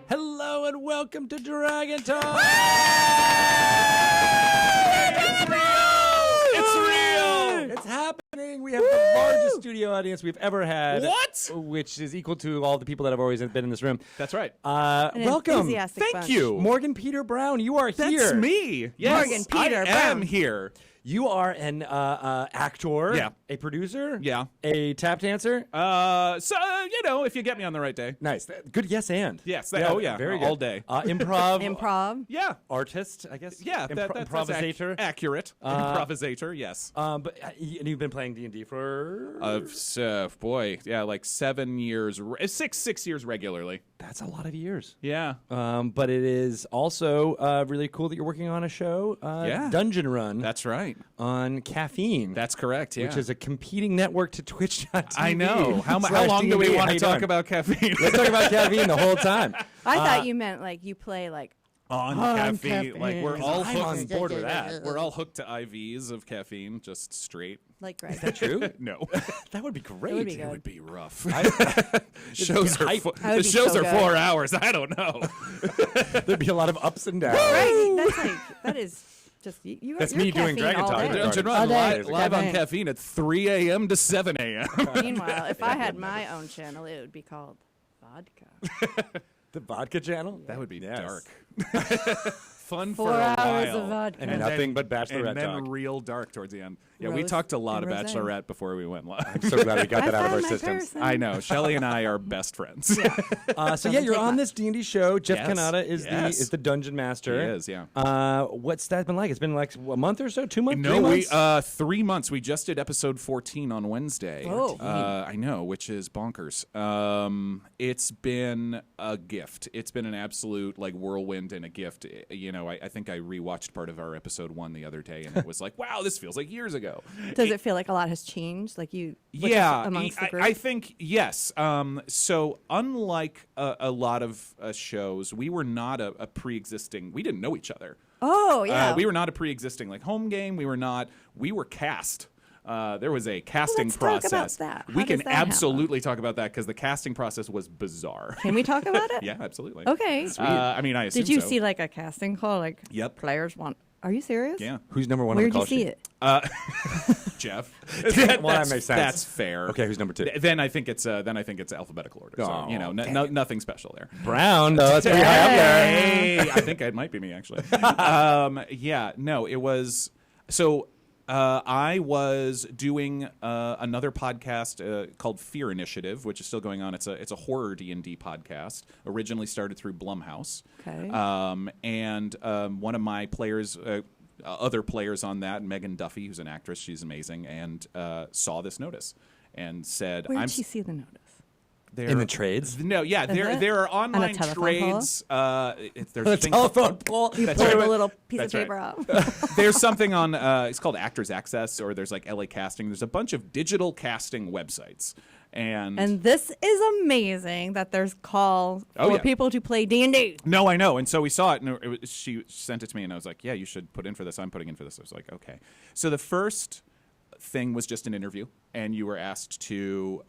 Hello and welcome to Dragon Talk. It's real. It's happening. We have the largest studio audience we've ever had. What? Which is equal to all the people that have always been in this room. That's right. Welcome. Thank you. Morgan Peter Brown, you are here. That's me. Yes, Morgan Peter I Brown. am here. You are an actor, Yeah. a producer, Yeah. a tap dancer. If you get me on the right day. Nice. Good yes and. Yes. Yeah, Oh, yeah. Very good. All day. Improv. Improv. Yeah. Artist, I guess. Yeah. That's improvisator. accurate. Improvisator. Yes. And you've been playing D&D for... like 7 years, six years regularly. That's a lot of years. Yeah. But it is also really cool that you're working on a show, Yeah. Dungeon Run, That's right. on Caffeine. That's correct. Yeah. Which is a competing network to Twitch.tv. I know. How long do we want to talk about caffeine? Let's talk about Caffeine the whole time. I thought you meant like you play like on caffeine. Like we're all I'm on hooked. board with that. We're all hooked to IVs of caffeine, just straight. like Greg. Is that true? No. That would be great. It would be It good. would be rough. Shows are I would The be shows so are good. 4 hours. I don't know. There'd be a lot of ups and downs. Right. That's like that is just you. That's you're me doing caffeine Dragon all Talk. day. Dungeon All Run day. live on Caffeine. caffeine at 3 a.m. to 7 a.m. Meanwhile, if I had my own channel, it would be called Vodka. The vodka channel? That would be Yes. dark. Fun 4 for a hours while. of vodka. And nothing but Bachelorette And then talk. real dark towards the end. Yeah, we Rose talked a lot of and rosé. Bachelorette before we went live. I'm so glad we got that out of our I found my systems. person. I know. Shelly and I are best friends. So yeah, you're take on much. this D&D show. Jeff Yes. Kanata is Yes. the dungeon master. He is, yeah. What's that been like? It's been like a month or so, 2 months, 3 No, months? 3 months. We just did episode 14 on Wednesday. Oh. I know, which is bonkers. It's been a gift. It's been an absolute like whirlwind and a gift. I think I rewatched part of our episode 1 the other day, and it was like, wow, this feels like years ago. Does it feel like a lot has changed? Like you? Yeah, amongst the group. I think yes. So unlike a lot of shows, we were not a pre-existing. We didn't know each other. Oh yeah. We were not a pre-existing like home game. We were cast. There was a casting let's talk about process. that. How We does can that happen? absolutely talk about that because the casting process was bizarre. Can we talk about it? Yeah, absolutely. Okay. I mean, I assume Did you so. see like a casting call? Like Yep. players want. Are you serious? Yeah, Who's number one Where'd on you the call see sheet? it? Jeff. Well, that makes sense. That's fair. Okay, who's number 2? Then I think it's alphabetical order. So, Oh, okay. nothing special there. Brown, though. That's pretty high up there. Hey, I think it might be me actually. It was so. I was doing another podcast called Fear Initiative, which is still going on. It's a horror D&D podcast. Originally started through Blumhouse. Okay. And one of my players. Other players on that, Megan Duffy, who's an actress, she's amazing, and saw this notice and said, Where did she see the notice? In the trades? No, yeah, it? there are online telephone trades. There's The a thing- telephone pole. You That's pulled right. a little piece That's of paper right. out. There's something on. It's called Actors Access, or there's like LA Casting. There's a bunch of digital casting websites, And this is amazing that there's call Oh, for yeah. people to play D&D. No, I know. And so we saw it, and she sent it to me, and I was like, yeah, you should put in for this. I'm putting in for this. I was like, okay. So the first thing was just an interview, and you were asked to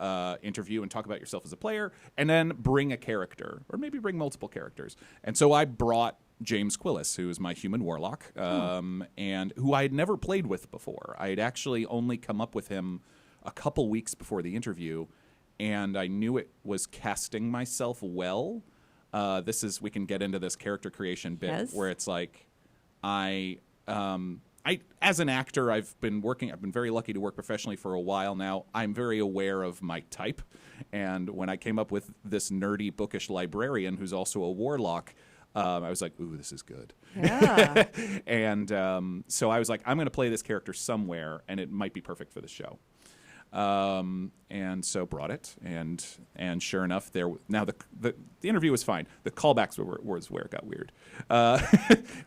interview and talk about yourself as a player, and then bring a character, or maybe bring multiple characters. And so I brought James Quillis, who is my human warlock, and who I had never played with before. I had actually only come up with him a couple weeks before the interview, and I knew it was casting myself well. We can get into this character creation bit Yes. where it's like, I as an actor, I've been very lucky to work professionally for a while now. I'm very aware of my type. And when I came up with this nerdy, bookish librarian who's also a warlock, I was like, ooh, this is good. Yeah. And so I was like, I'm going to play this character somewhere, and it might be perfect for the show. And so brought it, and sure enough, the interview was fine. The callbacks was where it got weird.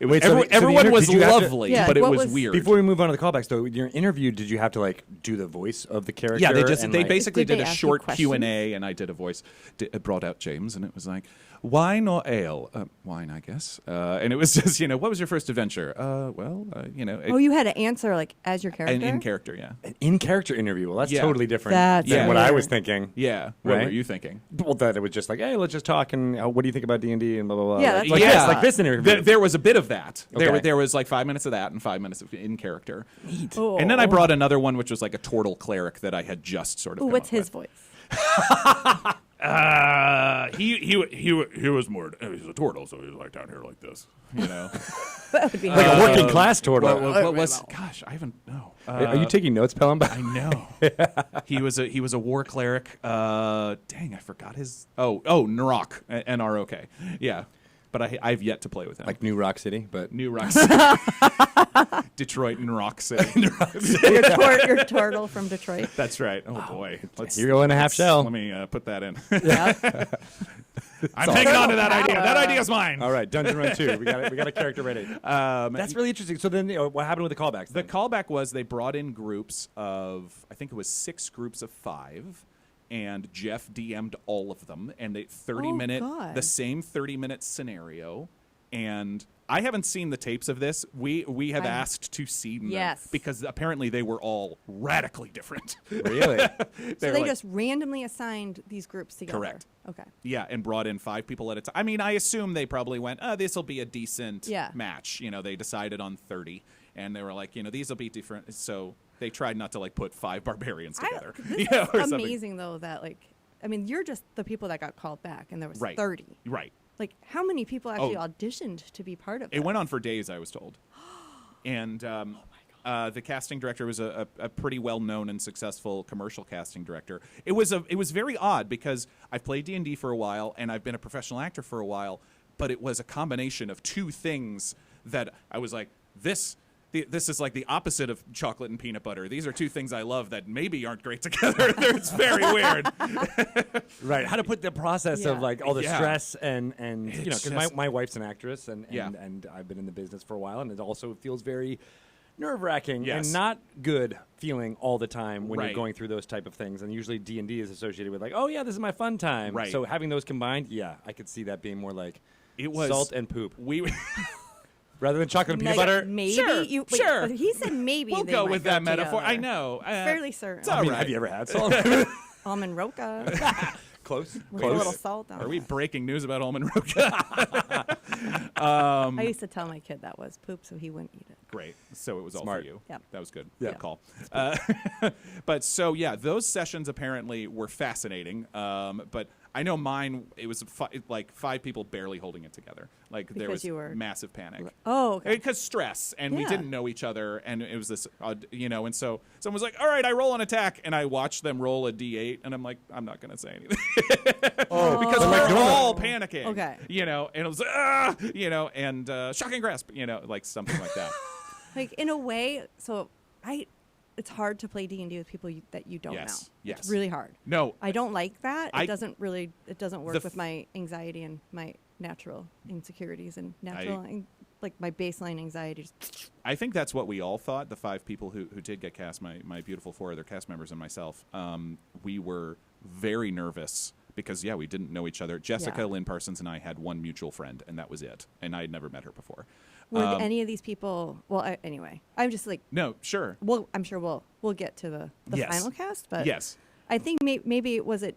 Everyone was lovely, Yeah, but it what was was- weird. Before we move on to the callbacks, though, your interview, did you have to like do the voice of the character? Yeah, and, they like- basically Did did they a ask you short questions? Q&A, and I did a voice. Brought out James, and it was like, wine or ale? Wine, I guess. And it was just, what was your first adventure? Oh, you had to answer like as your character? in character, yeah. an in-character interview. Well, that's Yeah. totally different That's than what I weird. was thinking. Yeah. What Right? were you thinking? Well, that it was just like, hey, let's just talk, and what do you think about D&D and blah blah blah. Yeah, like, that's like what I this, thought. like this interview. There was a bit of that. Okay. There was like 5 minutes of that and 5 minutes of in character. Neat. Oh. And then I brought another one, which was like a turtle cleric that I had just sort of. Ooh, come what's up his with. voice? He was more. He's a turtle, so he was like down here like this, you know. That would be Like a working class turtle. What was? Gosh, I haven't. No. Are you taking notes, Pelham? I know. He was a war cleric. Dang, I forgot his. Oh, Narok, N-R-O-K. Yeah, but I've yet to play with him. Like New Rock City, but New Rock City. Detroit and Rock City. your turtle from Detroit. That's right. Oh boy, hero and a half shell. Let me put that in. Yeah. I'm hanging on to that idea. That idea's mine. All right, Dungeon Run 2. We got a character ready. That's really interesting. So then, what happened with the callbacks? The then? callback was they brought in groups of, I think it was 6 groups of 5, and Jeff DM'd all of them, and they 30-minute, God. the same 30-minute scenario. And I haven't seen the tapes of this. We have asked to see them Yes. because apparently they were all radically different. Really? So were they like- just randomly assigned these groups together. Correct. Okay. Yeah, and brought in 5 people at a time. I mean, I assume they probably went, this will be a decent match. You know, they decided on 30, and they were like, these will be different. So they tried not to, like, put 5 barbarians together. This or is something. amazing, though, that, like, I mean, you're just the people that got called back, and there was Right. 30. Right. Like, how many people actually auditioned to be part of it? It went on for days, I was told. And the casting director was a pretty well-known and successful commercial casting director. It was very odd because I've played D&D for a while and I've been a professional actor for a while, but it was a combination of 2 things that I was like, this is like the opposite of chocolate and peanut butter. These are 2 things I love that maybe aren't great together. It's very weird. Right. How to put the process of like all the Yeah. stress and because just- my wife's an actress and Yeah. I've been in the business for a while, and it also feels very nerve-wracking Yes. and not good feeling all the time when Right. you're going through those type of things. And usually D&D is associated with like, oh yeah, this is my fun time. Right. So having those combined, yeah, I could see that being more like It was salt and poop We rather than chocolate and peanut Like, butter. Maybe Sure, you. sure. But he said maybe. we'll they go might with that metaphor. together. I know. Fairly certain. It's all I mean, right. have you ever had salt? Almond roca Close. with a little salt on Are it. we breaking news about almond roca? I used to tell my kid that was poop, so he wouldn't eat it. Great. So it was all Smart. for you. Yep. That was good. Yeah. Good call. But so, yeah, those sessions apparently were fascinating. But I know mine, it was like 5 people barely holding it together. Like there Because was you were- massive panic. Oh, okay. Because stress, and we Yeah. didn't know each other, and it was this, and so someone was like, all right, I roll an attack, and I watched them roll a D8, and I'm like, I'm not going to say anything. Because like, we're no, no. all panicking. Okay. And it was, and shocking grasp, like something like that. Like in a way, so it's hard to play D&D with people that you don't Yes, know. yes. It's really hard. No, I don't like that. I- It doesn't work The with my anxiety and my natural insecurities and like my baseline anxiety. Just, I think that's what we all thought. The 5 people who did get cast, my beautiful 4 other cast members and myself, we were very nervous because, we didn't know each other. Jessica, Yeah. Lynn Parsons, and I had one mutual friend, and that was it. And I had never met her before. were any of these people? Well, anyway, I'm just like, No, sure. well, I'm sure we'll get to the Yes. final cast, but Yes. I think maybe was it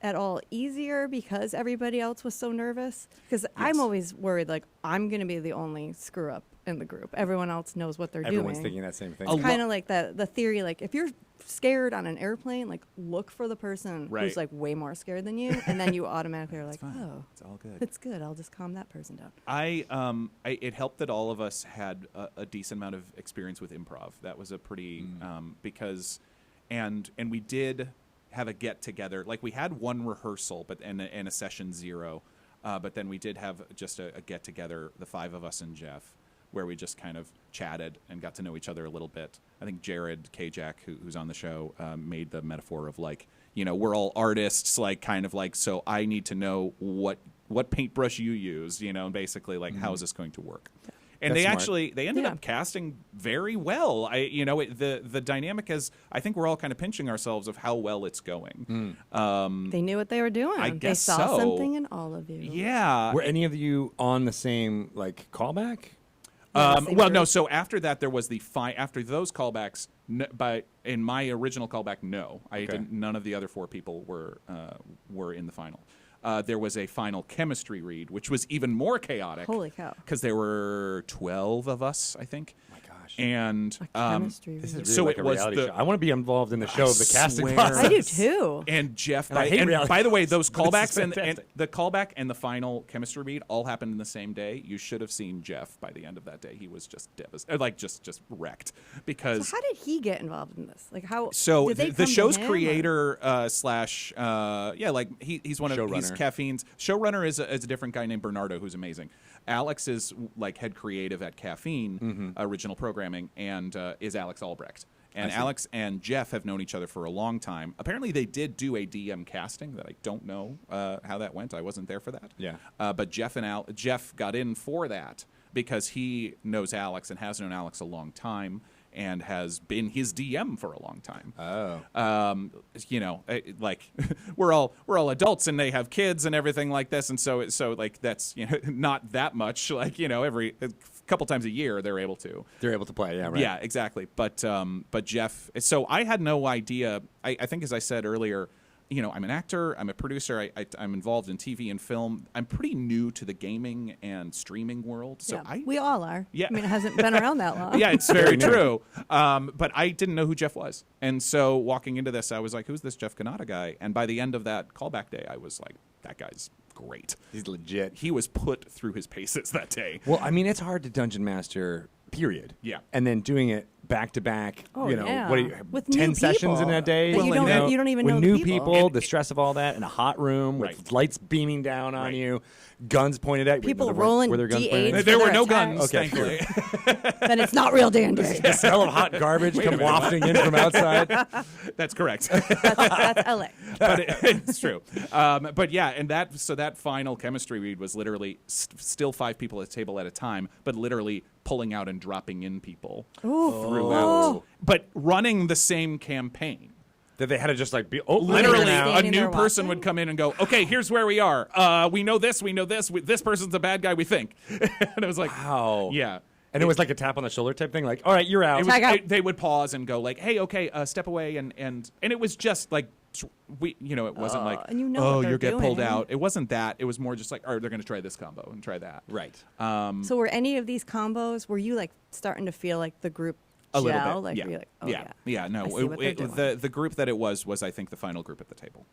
at all easier because everybody else was so nervous? Because I'm always worried, like, I'm going to be the only screw up in the group. Everyone else knows what they're Everyone's doing. thinking that same thing. A Kind of like the theory, like, if you're scared on an airplane, like, look for the person Right. who's, like, way more scared than you, and then you automatically are like, fine. oh, It's all good. it's good. I'll just calm that person down. It helped that all of us had a decent amount of experience with improv. That was a pretty because, and we did have a get together. Like we had one rehearsal, and a session 0, but then we did have just a get together, the 5 of us and Jeff, where we just kind of chatted and got to know each other a little bit. I think Jared Kajak, who's on the show, made the metaphor of like, we're all artists, like kind of like, so I need to know what paintbrush you use, and basically like, how is this going to work? And That's they ended Yeah. up casting very well. The dynamic is, I think we're all kind of pinching ourselves of how well it's going. They knew what they were doing. I They guess saw so. something in all of you. Yeah. Were any of you on the same like callback? Well, no. So after that, there was the after those callbacks. In my original callback, no, I didn't. None of the other 4 people were in the final. There was a final chemistry read, which was even more chaotic. Holy cow! Because there were 12 of us, I think. Oh my gosh! And this is really so like it a was reality show. I want to be involved in the show of the casting process. I do too. And Jeff, I hate reality by the way, those shows, but this is callbacks and fantastic. the callback and the final chemistry read all happened in the same day. You should have seen Jeff by the end of that day. He was just devastated, like just wrecked because. So how did he get involved in this? Like how? So did they the come to show's him, creator slash like he's one of he's Showrunner. Caffeine's showrunner is a different guy named Bernardo who's amazing. Alex is like head creative at Caffeine original programming and is Alex Albrecht. And Alex and Jeff have known each other for a long time. Apparently, they did do a DM casting that I don't know how that went. I wasn't there for that. Yeah. But Jeff got in for that because he knows Alex and has known Alex a long time and has been his DM for a long time. Oh. Like we're all adults and they have kids and everything like this, and so like that's not that much. Like every couple times a year they're able to play. Yeah. Right. yeah, exactly. But Jeff, so I had no idea. I think, as I said earlier, I'm an actor, I'm a producer, I'm involved in TV and film. I'm pretty new to the gaming and streaming world. So we all are. Yeah. I mean, it hasn't been around that long. Yeah, it's very true. But I didn't know who Jeff was. And so walking into this, I was like, who's this Jeff Kanata guy? And by the end of that callback day, I was like, that guy's great. He's legit. He was put through his paces that day. Well, I mean, it's hard to dungeon master, period. Yeah. And then doing it back to back, Oh, what are you, with 10 new sessions in people a day? that you don't even with know new the people, the stress of all that in a hot room with Right. lights beaming down on Right. you, guns pointed at you. People Were rolling there guns D8s. pointed? There were their no attacks. guns, Okay, thankfully. Then it's not real D&D. The smell of hot garbage come wafting in from outside. That's correct. That's LA. But it's true. But yeah, and that final chemistry read was literally still 5 people at a table at a time, but literally pulling out and dropping in people throughout. But running the same campaign. That they had to just like be Literally, now. a Standing new there person watching? would come in and go, okay, here's where we are. We know this. This person's a bad guy, we think. And it was like, Wow. yeah. And it was like a tap on the shoulder type thing, like, all right, you're out. It was, Tag out. they would pause and go like, "Hey, okay, step away," and it was just like it wasn't like, and you know "Oh, what they're you get pulled doing. out." It wasn't that. It was more just like, "Oh, they're going to try this combo and try that." Right. So were any of these combos, were you like starting to feel like the group A little gel? bit, Like, yeah. were you like, oh, yeah. No, I see what they're doing. the group that it was I think the final group at the table.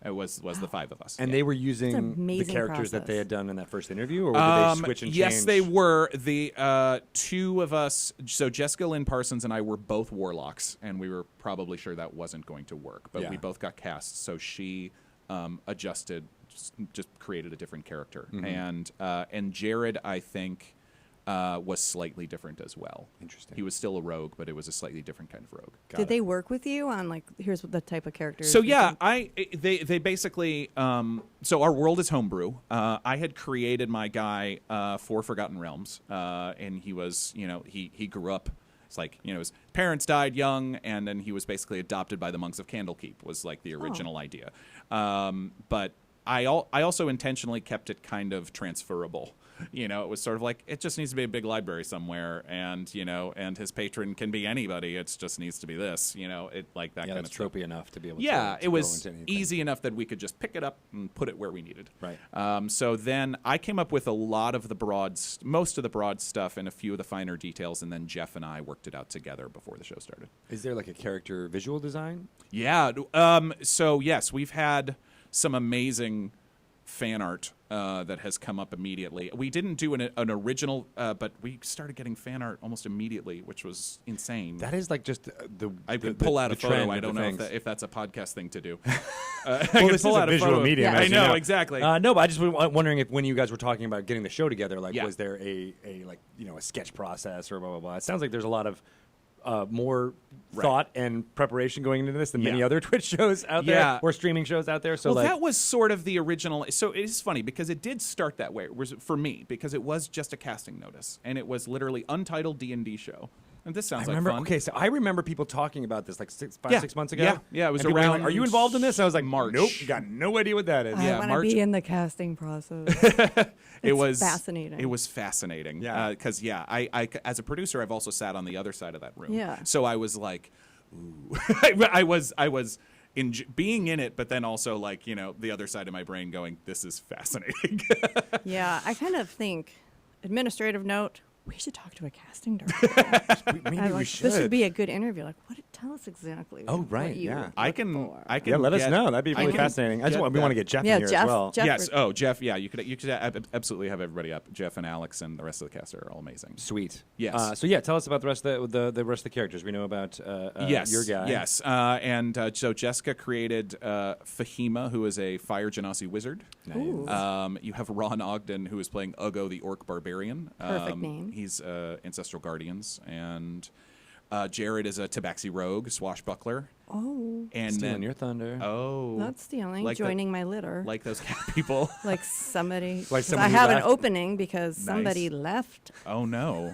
It was the 5 of us. And yeah. they were using the amazing characters that they process. had done in that first interview, or did they switch and change? Yes, they were. The 2 of us, so Jessica Lynn Parsons and I were both Warlocks, and we were probably sure that wasn't going to work, but Yeah. we both got cast, so she adjusted, just created a different character. And Jared, I think, was slightly different as well. Interesting. He was still a rogue, but it was a slightly different kind of rogue. Got Did it. they work with you on like, here's what the type of characters? So we yeah, think- they basically so our world is homebrew. I had created my guy for Forgotten Realms, and he was he grew up. It's like his parents died young, and then he was basically adopted by the monks of Candlekeep. Was like the original idea, but I also intentionally kept it kind of transferable. It was sort of like it just needs to be a big library somewhere, and and his patron can be anybody. It just needs to be this, it like that Yeah, kind that's of stuff. tropey enough to be able Yeah, to it go was into anything. easy enough that we could just pick it up and put it where we needed. Right. So then I came up with a lot of most of the broad stuff and a few of the finer details, and then Jeff and I worked it out together before the show started. Is there like a character visual design? Yeah. So yes, we've had some amazing fan art that has come up immediately. We didn't do an original, but we started getting fan art almost immediately, which was insane. That is like just I could pull out a photo. trend I of don't the know things. if that's a podcast thing to do. Well, this is a visual medium. Yeah. as I you know, exactly. No, but I just was wondering if when you guys were talking about getting the show together, like, Yeah. was there a like a sketch process or blah blah blah? It sounds like there's a lot of more thought and preparation going into this than many Yeah. other Twitch shows out there Yeah. or streaming shows out there. So Well, like, that was sort of the original. So it is funny because it did start that way. It was for me because it was just a casting notice, and it was literally untitled D&D show. And this sounds I remember. like fun. Okay, so I remember people talking about this like 6 months ago. Yeah, it was And people being around like, are you involved in this? And I was like, March. Nope, got no idea what that is. Yeah, I want to March- be in the casting process. It was fascinating. It was fascinating. Yeah. Because I as a producer, I've also sat on the other side of that room. Yeah. So I was like, ooh, I was being in it, but then also like the other side of my brain going, this is fascinating. Yeah, I kind of think, administrative note, we should talk to a casting director. Maybe I we like, should. This would be a good interview. Like, tell us exactly. Oh, what right, you yeah. look I can for. Yeah, let us get- know. That'd be I really can fascinating. I just get want, we want to that. get Jeff Yeah, in here Jeff. as well. Jeff Yes. Oh, Jeff. Yeah, you could absolutely have everybody up. Jeff and Alex and the rest of the cast are all amazing. Sweet. Yes. So yeah, tell us about the rest of the rest of the characters. We know about Yes, your guy. Yes. So Jessica created Fahima, who is a fire genasi wizard. Ooh. You have Ron Ogden, who is playing Ugo, the orc barbarian. Perfect name. He's Ancestral Guardians, and Jared is a Tabaxi rogue, swashbuckler. Oh, And Stealing then your thunder. oh, not stealing, like the- joining my litter. like those cat people. Like somebody. Like 'cause somebody I have left. an opening because somebody left. Oh no!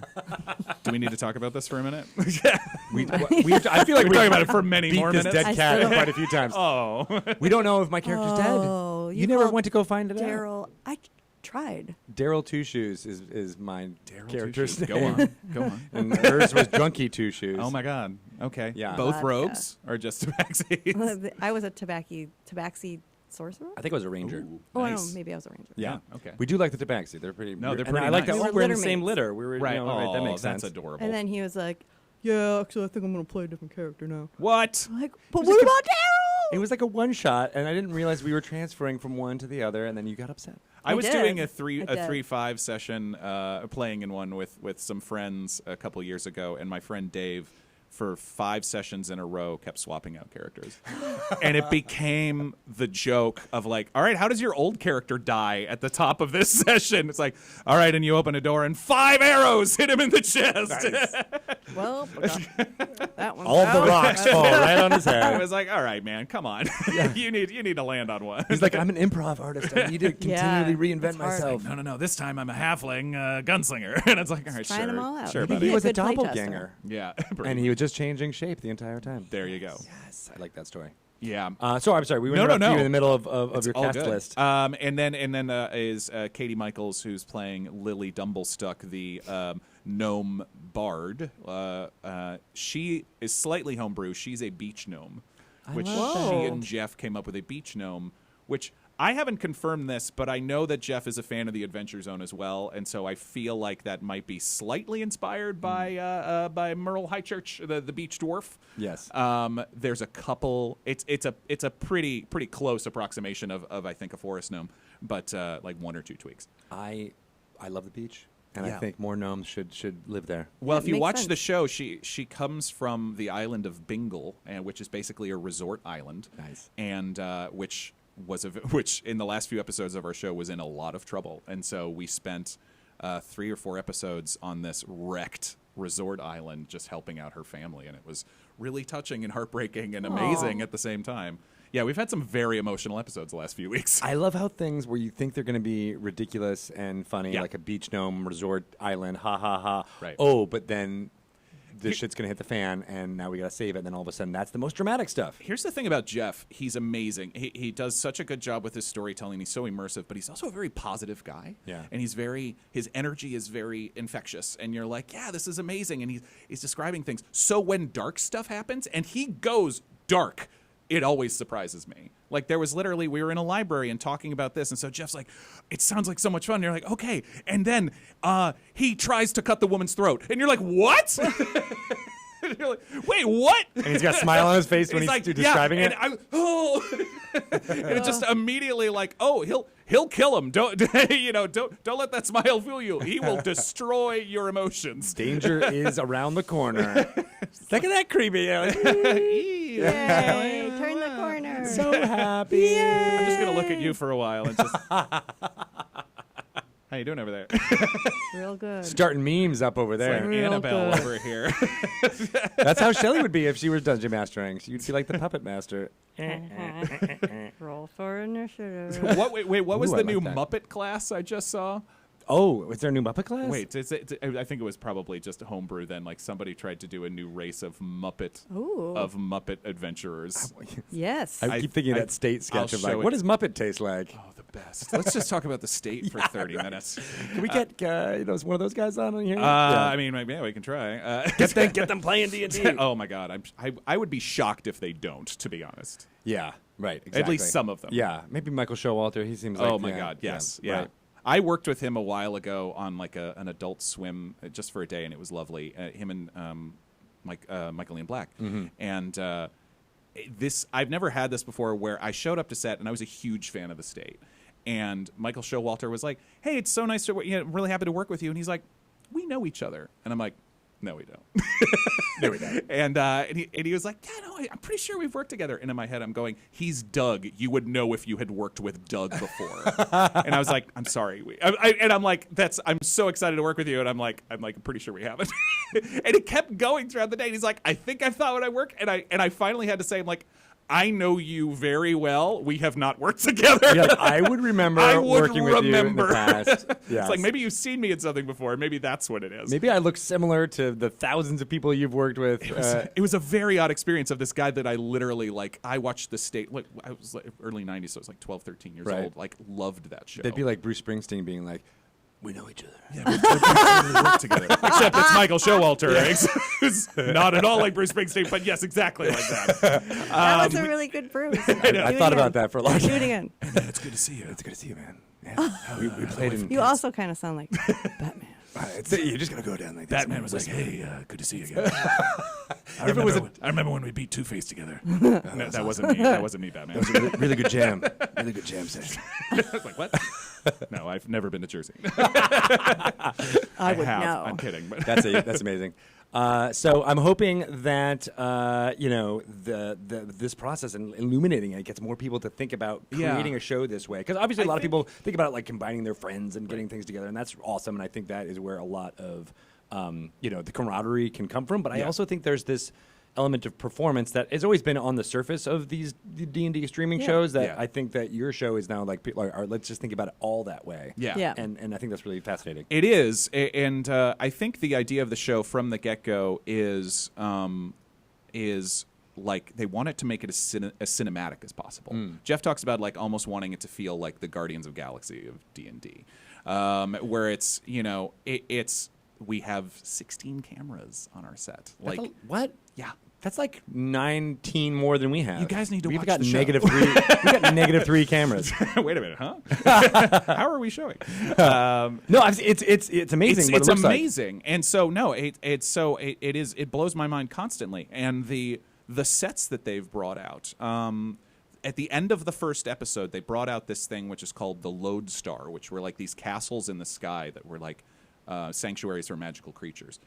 Do we need to talk about this for a minute? I feel like We're talking about it for many beat more this minutes. dead I cat still don't- quite a few times. Oh, We don't know if my character's Oh, dead. you You never called went to go find it out. Daryl, I tried. Daryl Two Shoes is my character's name. Go on, go on. And hers was Drunky Two Shoes. Oh my God. Okay. Yeah. Both Vodka. rogues or just Tabaxis? I was a tabaxi sorcerer. I think it was a ranger. Ooh, Oh, nice. no, maybe I was a ranger. Yeah. Okay. We do like the Tabaxi. They're pretty. No, they're and pretty I like that. nice. Oh, we're in the Litter same mates. litter. We were Right. right. That makes that's sense. adorable. And then he was like, "Yeah, actually, I think I'm gonna play a different character now." what? I'm like, but what about Daryl? It was like a one shot, and I didn't realize we were transferring from one to the other, and then you got upset. I was did. doing a I did. 3-5 session, playing in one with some friends a couple years ago, and my friend Dave, for 5 sessions in a row, kept swapping out characters, and it became the joke of like, all right, how does your old character die at the top of this session? It's like, all right, and you open a door and 5 arrows hit him in the chest. Well, that one. All of the rocks fall right on his I head. was like, all right, man, come on, you need to land on one. He's like, I'm an improv artist. I need to continually reinvent it's hard. myself. No, this time I'm a halfling gunslinger, and it's like, all right, Trying sure, them all out. sure, Maybe buddy. He was a Good playtester. doppelganger, Yeah, and he was just changing shape the entire time. there you go. Yes, I like that story. Yeah. So I'm sorry, we were No, interrupting no. you in the middle of It's your all cast good. list. And then is Katie Michaels, who's playing Lily Dumblestuck, the gnome bard. She is slightly homebrew. She's a beach gnome, which love she that. and Jeff came up with a beach gnome, which I haven't confirmed this, but I know that Jeff is a fan of the Adventure Zone as well, and so I feel like that might be slightly inspired by Merle Highchurch, the beach dwarf. Yes. There's a couple. It's a pretty close approximation of I think a forest gnome, but like 1 or 2 tweaks. I love the beach, and Yeah. I think more gnomes should live there. Well, Yeah, if you makes watch sense. the show, she comes from the island of Bingle, which is basically a resort island. Nice. And which in the last few episodes of our show was in a lot of trouble, and so we spent 3 or 4 episodes on this wrecked resort island just helping out her family, and it was really touching and heartbreaking and amazing Aw. at the same time. Yeah, we've had some very emotional episodes the last few weeks. I love how things where you think they're going to be ridiculous and funny, Yeah. like a beach gnome resort island, ha ha ha. Right. Oh, but then this shit's going to hit the fan, and now we got to save it. And then all of a sudden, that's the most dramatic stuff. Here's the thing about Jeff. He's amazing. He does such a good job with his storytelling. He's so immersive, but he's also a very positive guy. Yeah. And his energy is very infectious. And you're like, yeah, this is amazing. And he's describing things. So when dark stuff happens, and he goes dark, it always surprises me. Like there was literally, we were in a library and talking about this. And so Jeff's like, it sounds like so much fun. And you're like, okay. And then he tries to cut the woman's throat. And you're like, what? And you're like, wait, what? And he's got a smile on his face when he's like, describing yeah, it. And and it just immediately like, oh, he'll kill him. Don't don't let that smile fool you. He will destroy your emotions. Danger is around the corner. Look at that creepy. Yay! Turn the corner. So happy. I'm just gonna look at you for a while and just. How you doing over there? Real good. Starting memes up over Like there. Real Annabelle good. over here. That's how Shelley would be if she was dungeon mastering. You'd be like the puppet master. Roll for initiative. What was Ooh, I the like new that. Muppet class I just saw? Oh, was there a new Muppet class? Wait, I think it was probably just a homebrew then. Like somebody tried to do a new race of Muppet adventurers. Yes. I keep thinking of that state sketch of like, what does Muppet taste like? Oh, the best. Let's just talk about the state for 30 minutes. Can we get one of those guys on here? I mean, yeah, we can try. Get them playing D&D. Oh my God, I would be shocked if they don't. To be honest. Yeah. Right. Exactly. At least some of them. Yeah. Maybe Michael Showalter. He seems like. Oh my God. Yes. Yeah. Right. I worked with him a while ago on like an Adult Swim just for a day, and it was lovely. Him and Michael Ian Black, and I've never had this before, where I showed up to set and I was a huge fan of the state, and Michael Showalter was like, "Hey, it's so nice to I'm really happy to work with you," and he's like, "We know each other," and I'm like, "No, we don't." No, we don't. And he was like, "Yeah, no, I'm pretty sure we've worked together." And in my head, I'm going, "He's Doug. You would know if you had worked with Doug before." And I was like, "I'm sorry." I'm like, I'm so excited to work with you. And I'm like, pretty sure we haven't. And it kept going throughout the day. And he's like, "I think I thought when I work." And I finally had to say, I'm like, "I know you very well. We have not worked together." Yeah, I would remember working with you in the past. Yes. It's like, maybe you've seen me in something before. Maybe that's what it is. Maybe I look similar to the thousands of people you've worked with. It was a very odd experience of this guy that I literally, like, I watched the state, like, I was like early 90s, so I was like 12, 13 years old, like, loved that show. They'd be like Bruce Springsteen being like, "We know each other." Yeah, we totally work together. Except it's Michael Showalter, who's not at all like Bruce Springsteen, but yes, exactly like that. That was a really good Bruce. I thought about that for a long time. Do it again. It's good to see you. It's good to see you, man. Yeah. we played in. You also kind of sound like Batman. You're just gonna go down like this. Batman was like, "Hey, good to see you again." I remember when we beat Two-Face together. No, that wasn't me. That wasn't me, Batman. That was a really good jam. Really good jam session. I was like, what? No, I've never been to Jersey. I would have. know. I'm kidding. But That's amazing. So I'm hoping that this process and illuminating it gets more people to think about creating a show this way. Because obviously a lot of people think about it like combining their friends and getting things together, and that's awesome. And I think that is where a lot of the camaraderie can come from. But I also think there's this element of performance that has always been on the surface of these D&D streaming shows that I think that your show is now like people are let's just think about it all that way. Yeah. And I think that's really fascinating. It is. And I think the idea of the show from the get-go is like they want it to make it as cinematic as possible. Jeff talks about like almost wanting it to feel like the Guardians of Galaxy of D&D, where it's, it's we have 16 cameras on our set. What? Yeah. That's like 19 more than we have. You guys need to We've watch got the show. We've got -3 cameras. Wait a minute, huh? How are we showing? No, it's amazing. It's amazing, like. And so no, it blows my mind constantly. And the sets that they've brought out. At the end of the first episode, they brought out this thing which is called the Lodestar, which were like these castles in the sky that were like sanctuaries for magical creatures,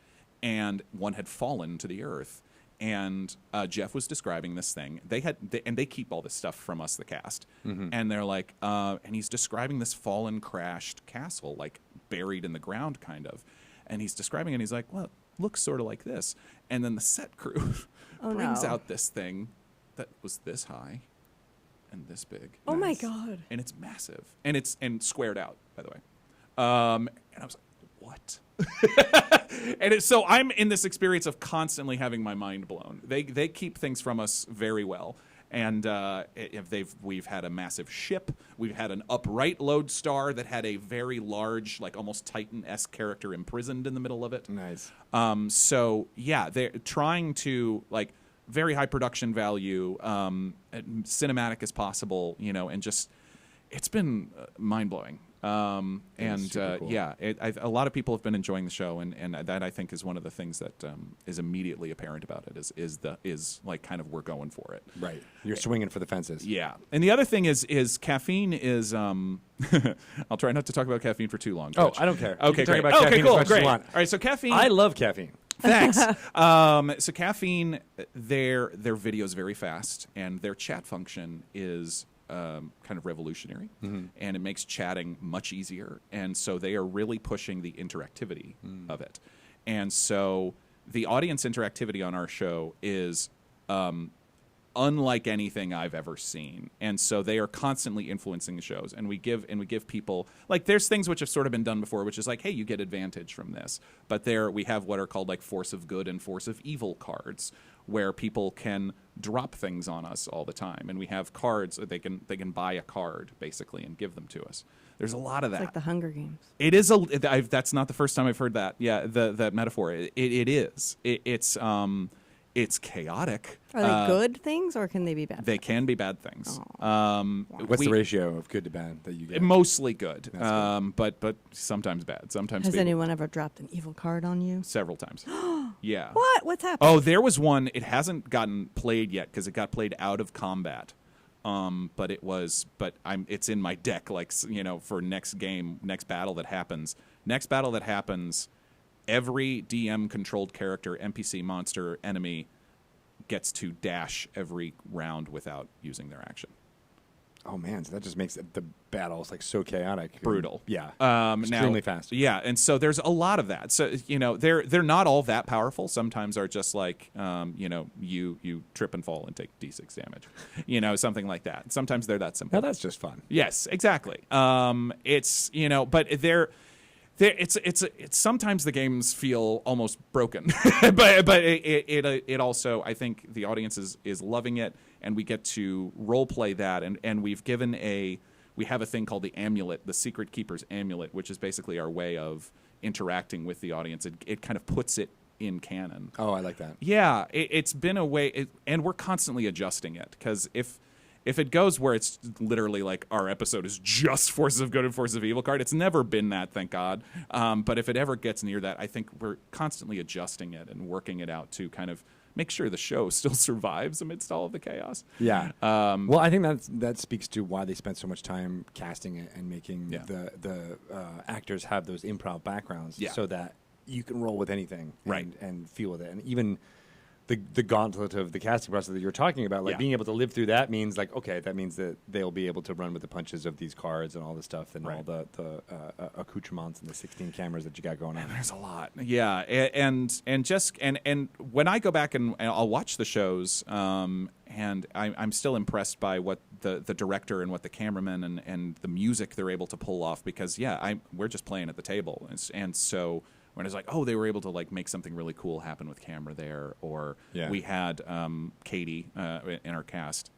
and one had fallen to the earth. And Jeff was describing this thing. They keep all this stuff from us, the cast. And they're like, and he's describing this fallen, crashed castle, like buried in the ground, kind of. And he's describing it. And he's like, well, it looks sort of like this. And then the set crew brings out this thing that was this high and this big. Oh my God! And it's massive, and squared out, by the way. And I was like, what? And so I'm in this experience of constantly having my mind blown. They keep things from us very well, and we've had a massive ship. We've had an upright Lodestar that had a very large, like almost Titan-esque character imprisoned in the middle of it. Nice. So yeah, they're trying to like very high production value, cinematic as possible, and just it's been mind blowing. Cool. A lot of people have been enjoying the show, and that I think is one of the things that is immediately apparent about it is like kind of we're going for it. Right, you're swinging for the fences. Yeah, and the other thing is caffeine is. I'll try not to talk about caffeine for too long. Oh, I don't care. Okay, great. About caffeine cool, as much great. as you want. All right, so caffeine. I love caffeine. Thanks. So caffeine, their video is very fast, and their chat function is kind of revolutionary, and it makes chatting much easier. And so they are really pushing the interactivity of it. And so the audience interactivity on our show is unlike anything I've ever seen. And so they are constantly influencing the shows. And we give people, like, there's things which have sort of been done before, which is like, hey, you get advantage from this. But there we have what are called like force of good and force of evil cards, where people can drop things on us all the time. And we have cards that they can buy a card basically and give them to us. There's a lot of that. It's like the Hunger Games. It is that's not the first time I've heard that. Yeah, the metaphor. It is. It's chaotic. Are they good things or can they be bad? They can be bad things. What's the ratio of good to bad that you get? Mostly good, but sometimes bad. Sometimes. Has anyone ever dropped an evil card on you? Several times. Yeah. What? What's happened? Oh, there was one. It hasn't gotten played yet because it got played out of combat. But it's in my deck, like, for next battle that happens. Next battle that happens, every DM controlled character, NPC, monster, enemy gets to dash every round without using their action. Oh man, so that just makes the battles like so chaotic, brutal. Yeah, extremely fast. Yeah, and so there's a lot of that. So they're not all that powerful. Sometimes are just like you trip and fall and take d6 damage, something like that. Sometimes they're that simple. Now that's just fun. Yes, exactly. It's but it's sometimes the games feel almost broken, but it also, I think the audience is loving it, and we get to role play that, and we have a thing called the amulet, the Secret Keeper's amulet, which is basically our way of interacting with the audience. It kind of puts it in canon. Oh, I like that. Yeah, it's been a way, and we're constantly adjusting it, because if it goes where it's literally like our episode is just Forces of Good and Forces of Evil card, it's never been that, thank God. But if it ever gets near that, I think we're constantly adjusting it and working it out to kind of make sure the show still survives amidst all of the chaos. Yeah. Well, I think that speaks to why they spent so much time casting it and making the actors have those improv backgrounds, so that you can roll with anything and feel with it. And even the gauntlet of the casting process that you're talking about, like being able to live through that means like, okay, that means that they'll be able to run with the punches of these cards and all the stuff and all the accoutrements and the 16 cameras that you got going on. There's a lot. Yeah. And when I go back and I'll watch the shows, and I'm still impressed by what the director and what the cameraman and the music they're able to pull off, because we're just playing at the table. And so when it's like, oh, they were able to like make something really cool happen with camera there, or we had Katie in our cast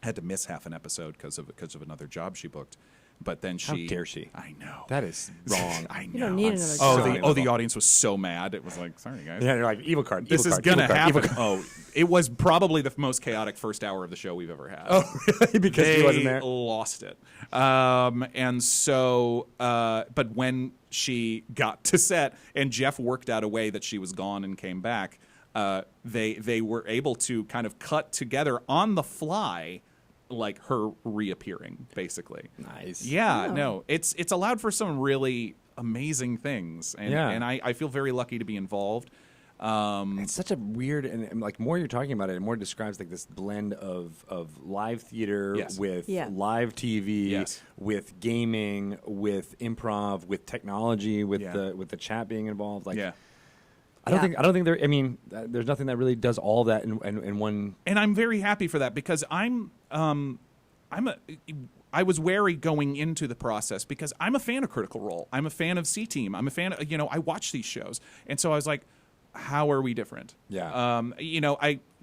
had to miss half an episode because of another job she booked. But then How dare she? I know. That is wrong. I know. You don't need another job. The audience was so mad. It was like, sorry guys. Yeah, they're like, evil card. This is gonna happen. Oh, it was probably the most chaotic first hour of the show we've ever had. Oh, really? Because he wasn't there. Lost it. And so, but when she got to set and Jeff worked out a way that she was gone and came back, they were able to kind of cut together on the fly, like her reappearing, basically. Nice. Yeah, no, it's allowed for some really amazing things, and I feel very lucky to be involved. It's such a weird, and like more you're talking about it, it more describes like this blend of live theater with live TV, with gaming, with improv, with technology, with the chat being involved. Like, I don't think there. I mean, there's nothing that really does all that in one. And I'm very happy for that, because I was wary going into the process, because I'm a fan of Critical Role. I'm a fan of C Team. I'm a fan of, I watch these shows, and so I was like, how are we different? Yeah.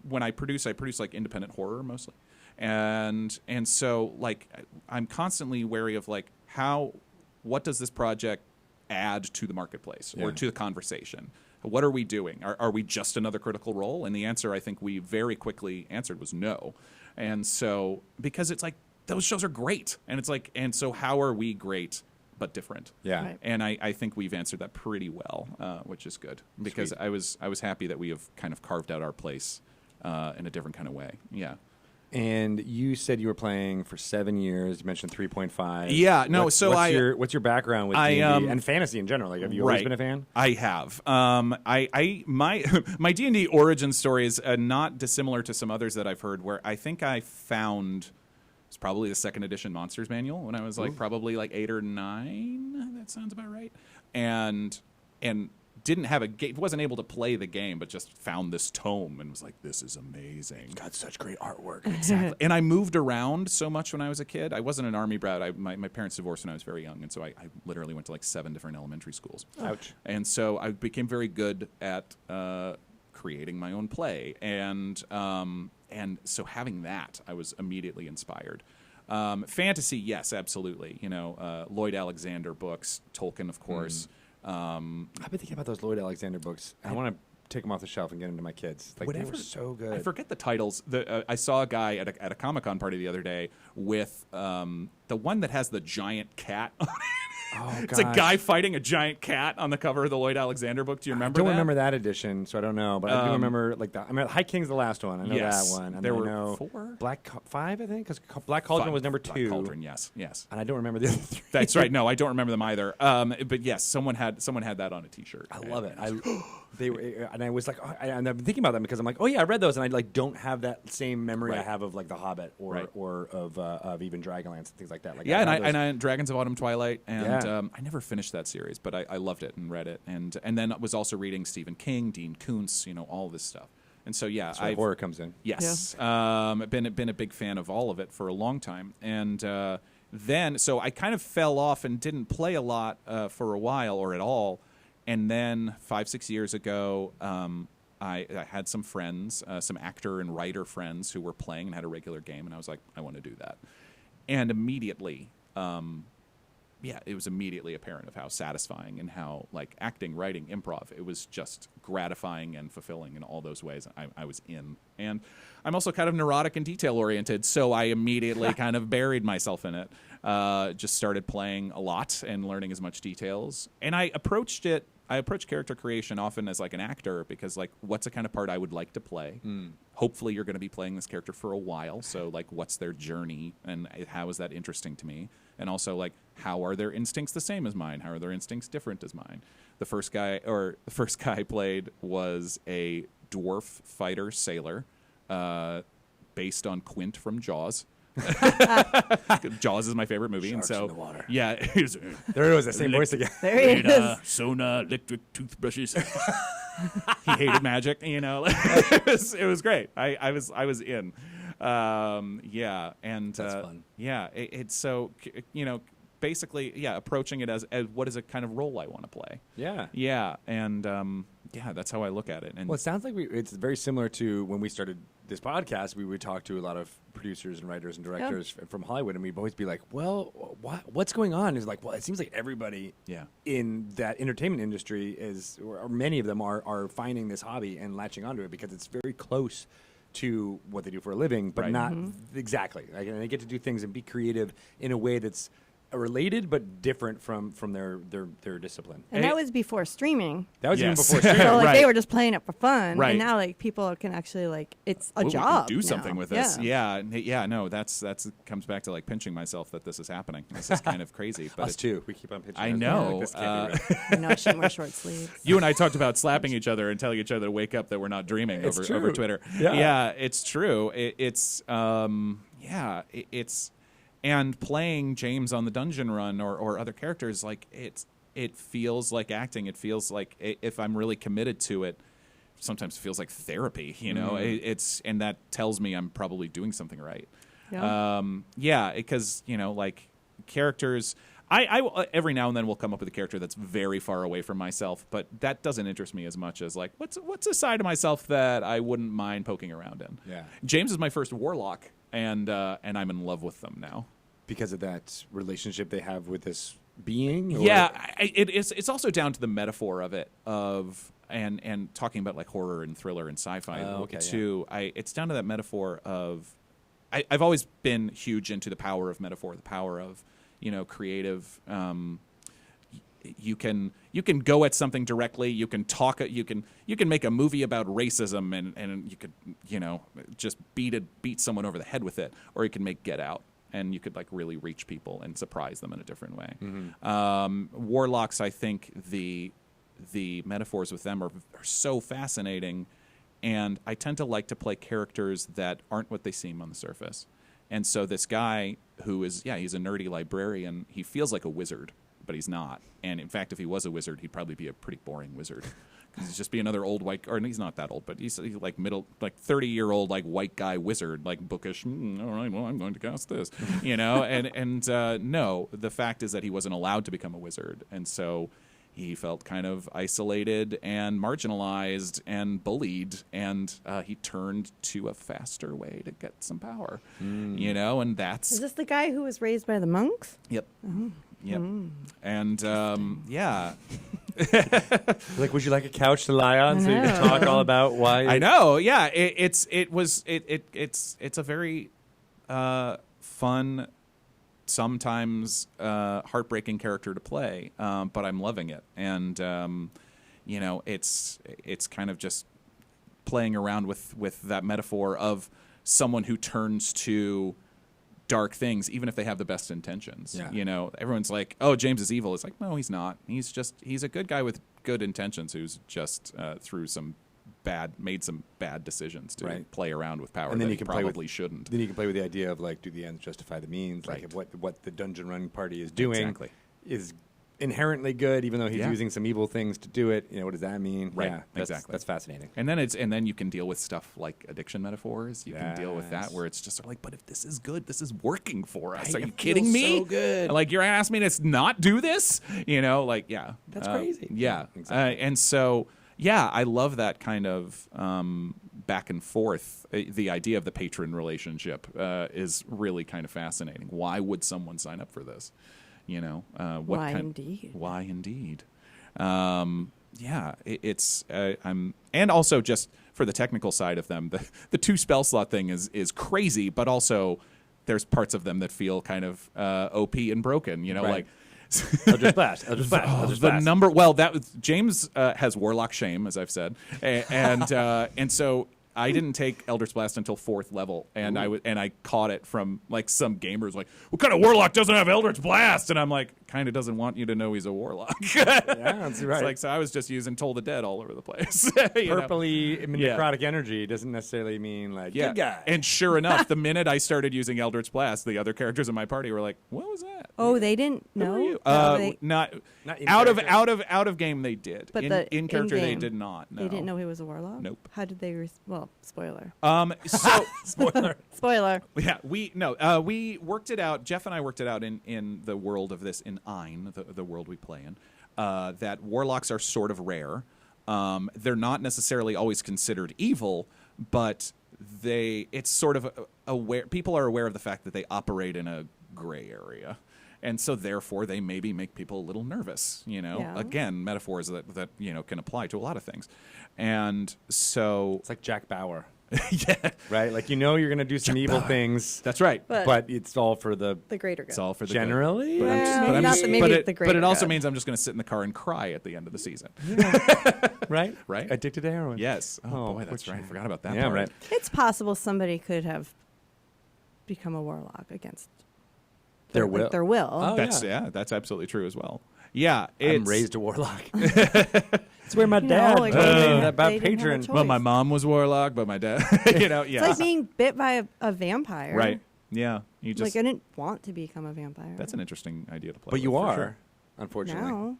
When I produce like independent horror mostly, and so like I'm constantly wary of like what does this project add to the marketplace or to the conversation? What are we doing? Are we just another Critical Role? And the answer I think we very quickly answered was no. And so, because it's like, those shows are great. And it's like, and so how are we great but different? Yeah. Right. And I think we've answered that pretty well, which is good. Because Sweet. I was happy that we have kind of carved out our place in a different kind of way. Yeah. And you said you were playing for 7 years. You mentioned 3.5. Yeah, no. What's your background with D&D and fantasy in general? Like, have you always been a fan? I have. My D&D origin story is not dissimilar to some others that I've heard. Where I think I found it's probably the second edition Monsters Manual when I was like probably like 8 or 9. That sounds about right. And didn't have a game, wasn't able to play the game, but just found this tome and was like, this is amazing. It's got such great artwork. Exactly. And I moved around so much when I was a kid. I wasn't an army brat. My parents divorced when I was very young, and so I literally went to like 7 different elementary schools. Ouch. And so I became very good at creating my own play, and so having that, I was immediately inspired. Fantasy, yes, absolutely. Lloyd Alexander books, Tolkien, of course. I've been thinking about those Lloyd Alexander books. I want to take them off the shelf and get them to my kids. Like, they were so good. I forget the titles. I saw a guy at a Comic-Con party the other day with the one that has the giant cat on it. Oh, it's a guy fighting a giant cat on the cover of the Lloyd Alexander book. Do you remember I don't that? remember that edition, so I don't know. But I do remember, High King's the last one. I know Yes. that one. And There I were know 4? 5, I think, because Black Cauldron was number 2. Black Cauldron, yes. And I don't remember the other 3. That's right. No, I don't remember them either. But yes, someone had that on a T-shirt. I love it. They were, and I was like, and I've been thinking about them because I'm like, oh yeah, I read those, and I don't have that same memory I have of like The Hobbit or of even Dragonlance and things like that. Like, yeah, and I Dragons of Autumn Twilight, and I never finished that series, but I loved it and read it, and then I was also reading Stephen King, Dean Koontz, all this stuff. And so that's where horror comes in. Yes, I've been a big fan of all of it for a long time, and then so I kind of fell off and didn't play a lot for a while or at all. And then 5-6 years ago, I had some friends, some actor and writer friends who were playing and had a regular game, and I was like, I want to do that. And immediately, it was immediately apparent of how satisfying and how, like, acting, writing, improv, it was just gratifying and fulfilling in all those ways. I was in. And I'm also kind of neurotic and detail-oriented, so I immediately kind of buried myself in it. Just started playing a lot and learning as much details. And I approach character creation often as like an actor because, like, what's the kind of part I would like to play? Hopefully you're going to be playing this character for a while, so like what's their journey and how is that interesting to me? And also, like, how are their instincts the same as mine? How are their instincts different as mine? The first guy I played was a dwarf fighter sailor based on Quint from Jaws. Jaws is my favorite movie, Sharks and so in the water. Yeah, There it was, the same voice again. There he is. Sonar electric toothbrushes. He hated magic, it was great. I was in. And that's fun. It's so basically approaching it as what is a kind of role I want to play. And that's how I look at it. And well, it sounds like it's very similar to when we started this podcast. We would talk to a lot of producers and writers and directors from Hollywood, and we'd always be like, well, what's going on? Is like, well, it seems like everybody in that entertainment industry is, or many of them are finding this hobby and latching onto it because it's very close to what they do for a living, but not exactly. Like, and they get to do things and be creative in a way that's related but different from their discipline. And that was before streaming. That was even Yes. before streaming. So like Right. they were just playing it for fun, Right. and now like people can actually like it's a we job. can do something now. with this. No, that's comes back to like pinching myself that this is happening. This is kind of crazy. But Us too. We keep on pitching. I us. know. Like, this can't be real. No, she wear short sleeves. You and I talked about slapping each other and telling each other to wake up that we're not dreaming It's over true. Twitter. Yeah. It's true. It's and playing James on the dungeon run or other characters, like it feels like acting. It feels like if I'm really committed to it, sometimes it feels like therapy. It's and that tells me I'm probably doing something right. Because like characters. I every now and then will come up with a character that's very far away from myself, but that doesn't interest me as much as like what's a side of myself that I wouldn't mind poking around in. Yeah. James is my first warlock, and I'm in love with them now Because of that relationship they have with this being? Or? Yeah, it's also down to the metaphor of it and talking about like horror and thriller and sci-fi too. Yeah. It's down to that metaphor of I've always been huge into the power of metaphor, the power of creative. You can go at something directly. You can talk. You can make a movie about racism and you could just beat someone over the head with it, or you can make Get Out. And you could like really reach people and surprise them in a different way. Mm-hmm. Warlocks, I think the metaphors with them are so fascinating, and I tend to like to play characters that aren't what they seem on the surface. And so this guy who is he's a nerdy librarian. He feels like a wizard, but he's not. And in fact, if he was a wizard, he'd probably be a pretty boring wizard. He's just be another old white, or he's not that old, but he's like 30-year-old like white guy wizard, like bookish. All right, well, I'm going to cast this, and no, the fact is that he wasn't allowed to become a wizard, and so he felt kind of isolated and marginalized and bullied, and he turned to a faster way to get some power, and that's. Is this the guy who was raised by the monks? Yep. Oh. Yep. And yeah. Like, would you like a couch to lie on so you can talk all about why? I know. Yeah. It's a very fun, sometimes heartbreaking character to play, but I'm loving it. And it's kind of just playing around with that metaphor of someone who turns to dark things, even if they have the best intentions. Yeah. Everyone's like, "Oh, James is evil." It's like, no, he's not. He's a good guy with good intentions who's just made some bad decisions to play around with power, and then you can probably shouldn't. Then you can play with the idea of like, do the ends justify the means? Right. Like, what the dungeon run party is doing is inherently good, even though he's using some evil things to do it. What does that mean? Right. Yeah, exactly. That's fascinating. And then you can deal with stuff like addiction metaphors. You can deal with that where it's just like, but if this is good, this is working for us. Are you kidding me? So good. Like, you're asking me to not do this? That's crazy. Yeah. Exactly. And so, I love that kind of back and forth. The idea of the patron relationship is really kind of fascinating. Why would someone sign up for this? Why indeed? Why indeed? It's and also just for the technical side of them, the 2 spell slot thing is crazy, but also there's parts of them that feel kind of OP and broken. Like Eldritch Blast. The number. Well, that was James has Warlock Shame, as I've said, and so. I didn't take Eldritch Blast until 4th level, and I caught it from like some gamers like, what kind of warlock doesn't have Eldritch Blast? And I'm like, kind of doesn't want you to know he's a warlock. That's right. It's like, so I was just using Toll the Dead all over the place. Purpley necrotic energy doesn't necessarily mean like good guy. And sure enough, the minute I started using Eldritch Blast, the other characters in my party were like, what was that? Oh, they didn't know? Who are you? Not out of game they did. But in character they did not. No. They didn't know he was a warlock? Nope. How did they spoiler. So Spoiler. Yeah, we worked it out. Jeff and I worked it out in the world of this, in Ein, the world we play in, that warlocks are sort of rare. They're not necessarily always considered evil, but it's sort of aware. People are aware of the fact that they operate in a gray area. And so, therefore, they maybe make people a little nervous, Again, metaphors that can apply to a lot of things. And so... It's like Jack Bauer. Yeah. Right? Like, you're going to do some evil things. That's right. But it's all for the greater good. It's all for the generally? Good. But it also means I'm just going to sit in the car and cry at the end of the season. Yeah. Right? Right? Addicted to heroin. Yes. Oh boy, that's right. I forgot about that part. Right. It's possible somebody could have become a warlock against... Their will. Oh, that's absolutely true as well. Yeah, I'm raised a warlock. It's where my dad told me about patron. Well, my mom was warlock, but my dad, It's like being bit by a vampire. Right. Yeah. You just I didn't want to become a vampire. That's an interesting idea to play. But you with, are. For sure. Unfortunately. No.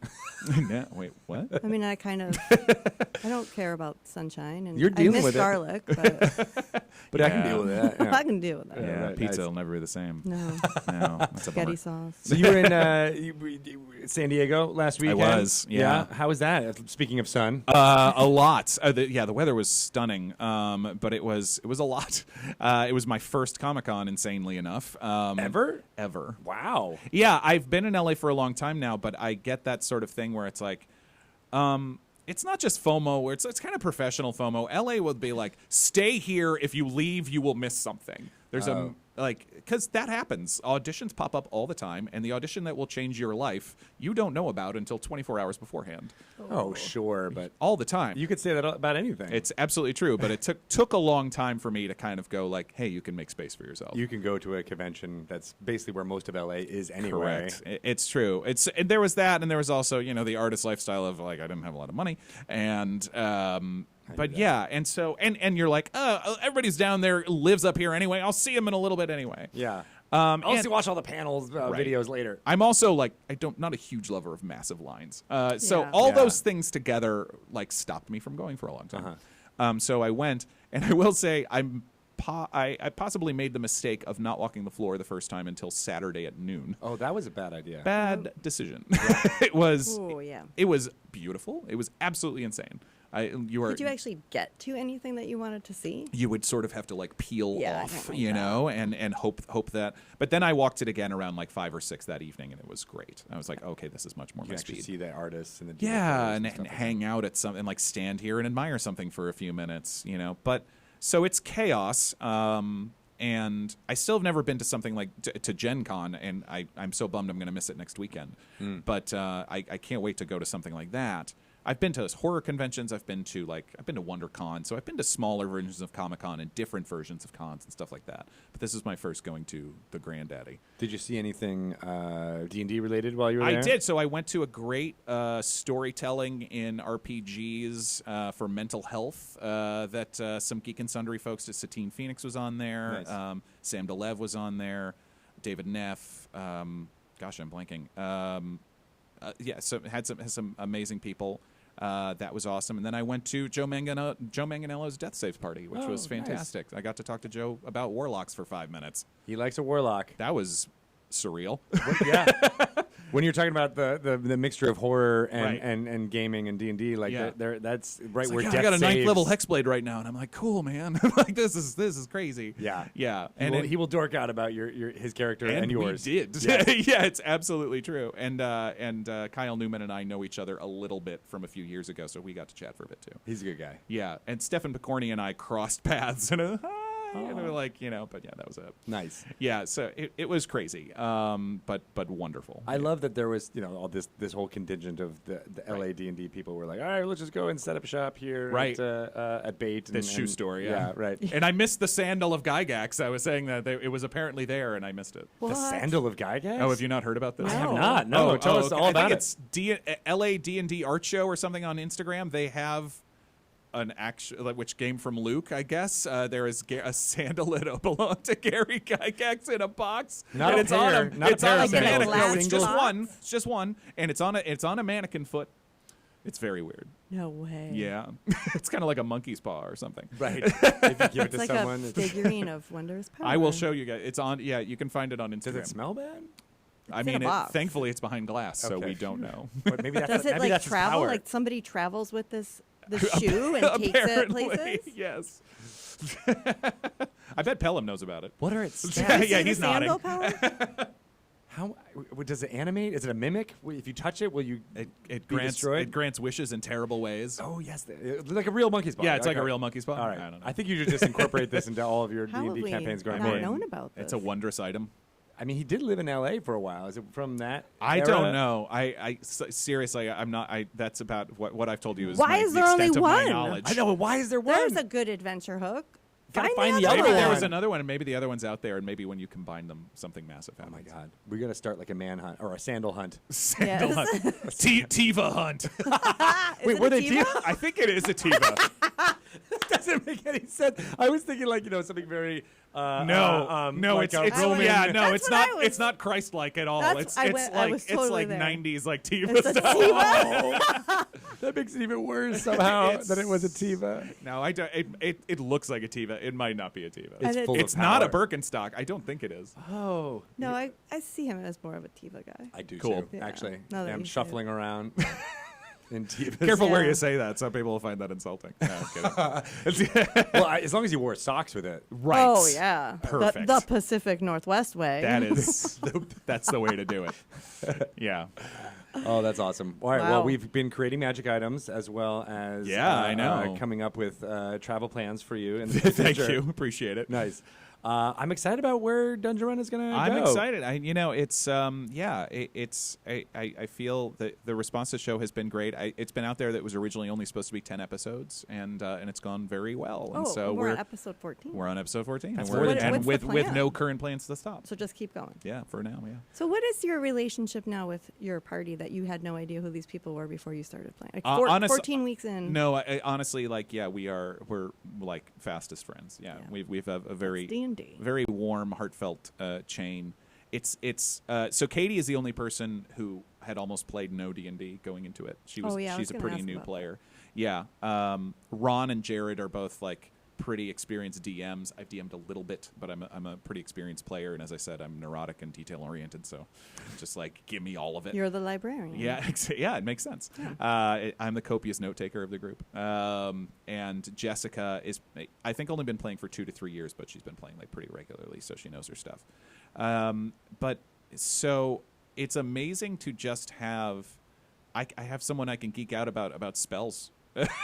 Yeah. Wait, what? I mean, I don't care about sunshine, and You're dealing I miss with garlic, but but I can deal with that. Yeah. I can deal with that. Yeah, right, pizza will never be the same. No. That's a Spaghetti bummer. sauce. So you were in San Diego last weekend? I was, yeah. How was that? Speaking of sun. A lot. The weather was stunning, but it was a lot. It was my first Comic-Con, insanely enough. Ever? Wow. Yeah, I've been in LA for a long time now, but I get that sort of thing where it's like, it's not just FOMO, where it's kind of professional FOMO. LA would be like, stay here. If you leave, you will miss something. There's because that happens. Auditions pop up all the time, and the audition that will change your life, you don't know about until 24 hours beforehand. Oh, sure, but all the time. You could say that about anything. It's absolutely true, but it took a long time for me to kind of go like, hey, you can make space for yourself. You can go to a convention that's basically where most of LA is anyway. Correct. It's true. And there was that, and there was also the artist lifestyle of like, I didn't have a lot of money, and but yeah, and so and you're like, everybody's down there, lives up here anyway. I'll see him in a little bit anyway. Yeah. I'll also watch all the panels Right. videos later. I'm also like not a huge lover of massive lines. So Yeah. all Yeah. those things together like stopped me from going for a long time. So I went, and I will say I possibly made the mistake of not walking the floor the first time until Saturday at noon. Oh, that was a bad idea. Bad decision. It was. Oh, yeah. It was beautiful. It was absolutely insane. Did you actually get to anything that you wanted to see? You would sort of have to like peel Yeah, I off, don't like you that. know, and hope that. But then I walked it again around like 5 or 6 that evening, and it was great. I was like, okay, this is much more You my can actually speed. see the artists and the Yeah, directors and stuff like that. hang out at something, like stand here and admire something for a few minutes, you know. But so it's chaos, and I still have never been to something like to Gen Con, and I'm so bummed I'm going to miss it next weekend. But I can't wait to go to something like that. I've been to horror conventions. I've been to WonderCon, so I've been to smaller versions of Comic-Con and different versions of cons and stuff like that. But this is my first going to the granddaddy. Did you see anything D&D related while you were there? I did. So I went to a great storytelling in RPGs for mental health that some Geek and Sundry folks. Satine Phoenix was on there. Nice. Sam DeLev was on there. David Neff. Gosh, I'm blanking. So it had some amazing people. That was awesome. And then I went to Joe Manganiello's Death Saves Party, which was nice. fantastic. I got to talk to Joe about Warlocks for 5 minutes. He likes a warlock. That was surreal. Yeah. When you're talking about the mixture of horror Right. and gaming and D&D, like Yeah. that's right It's where like, death I got a 9th saves. level Hexblade right now, and I'm like, cool, man. like this is crazy. Yeah. Yeah. And he will dork out about his character and yours. We did. Yes. Yeah, it's absolutely true. And Kyle Newman and I know each other a little bit from a few years ago, so we got to chat for a bit too. He's a good guy. Yeah, and Stefan Picorni and I crossed paths and but yeah, that was it. Nice. Yeah, so it was crazy, but wonderful. I love that there was, all this whole contingent of the LA D&D people were like, all right, let's just go and set up shop here Right. at Bait. This shoe store, yeah. right. And I missed the sandal of Gygax. I was saying that it was apparently there, and I missed it. What? The Sandal of Gygax? Oh, have you not heard about this? I have No. not. No, tell us okay. all about I it. think it's LA D&D Art Show or something on Instagram. They have an actual, which came from Luke, I guess. There is a sandal that belonged to Gary Gygax in a box. Not and a it's pair, on not a it's pair on of a sandals. mannequin. No, it's Single just box? one. It's just one, and it's on a mannequin foot. It's very weird. No way. Yeah, it's kind of like a monkey's paw or something. Right. If you give it It's to like someone. a figurine of Wondrous Power. I will show you guys. It's on. Yeah, you can find it on Instagram. Does it smell bad? I in a mean, box. thankfully it's behind glass, so Okay. we don't know. But maybe that's Does it maybe like that's his travel? power. Like somebody travels with the shoe and takes it Apparently, places? yes. I bet Pelham knows about it. What are its Yeah, stats? yeah, See the he's nodding. sandal power? How does it animate? Is it a mimic? If you touch it, will you? It be grants destroyed? wishes in terrible ways. Oh yes, like a real monkey's paw. Yeah, it's like a Okay. real monkey's paw. All right. I don't know. I think you should just incorporate this into all of your How have D&D we campaigns going not forward. known about this? It's a wondrous item. I mean, he did live in LA for a while. Is it from that? I era? don't know. Seriously, I'm not. That's about what I've told you is Why my, is the there only extent of my one? knowledge. I know. But why is there one? There's a good adventure hook. Gotta Find find the the other other Maybe one. there was another one, and maybe the other one's out there, and maybe when you combine them, something massive Oh happens. my God, we're gonna start like a manhunt or a sandal hunt. Sandal Yes. hunt. Tiva hunt. Is Wait, it were a they Tiva? I think it is a Tiva. Doesn't make any sense. I was thinking like something very No, like it's a Roman- Roman. yeah, no, That's it's what not. I was- It's not Christ-like at all. That's- I was totally there. 90s like Tiva It's a stuff. Tiva? That makes it even worse somehow It's- that it was a Tiva. No, I don't. It looks like a Tiva. It might not be a Tiva. And it- It's not a Birkenstock. I don't think it is. Oh, No, I see him as more of a Tiva guy. I do Cool. too. Yeah. Actually, Now that I'm you say shuffling around in Tivas. Careful where Yeah. you say that. Some people will find that insulting. No, I'm kidding. Well, as long as you wore socks with it. Right. Oh, yeah. Perfect. The Pacific Northwest way. That is. That's the way to do it. Yeah. Oh, that's awesome. All right. Well, Wow. we've been creating magic items as well as Yeah, I know. coming up with travel plans for you. In the Thank future. you. Appreciate it. Nice. I'm excited about where Dungeon Run is going to go. I'm excited. It's I feel that the response to the show has been great. It's been out there that was originally only supposed to be 10 episodes, and it's gone very well. And Oh, so we're on episode 14. we're on episode 14, That's and we're more than and 10. with What's the no plan? current plans to stop. So just keep going. Yeah, for now, yeah. So what is your relationship now with your party that you had no idea who these people were before you started playing? Like Honest- 14 weeks in. No, honestly, we're like fastest friends. Yeah, Yeah. we've a very D&D. D&D. very warm, heartfelt chain. So Katie is the only person who had almost played no D&D going into it. She's a pretty new player. Yeah. Ron and Jared are both like pretty experienced DMs. I've DM'd a little bit, but I'm a pretty experienced player, and as I said, I'm neurotic and detail oriented, so just like give me all of it. You're the librarian. Yeah, it makes sense. Yeah. I'm the copious note taker of the group, and Jessica is, I think, only been playing for 2 to 3 years, but she's been playing like pretty regularly, so she knows her stuff. But so it's amazing to just have. I have someone I can geek out about spells.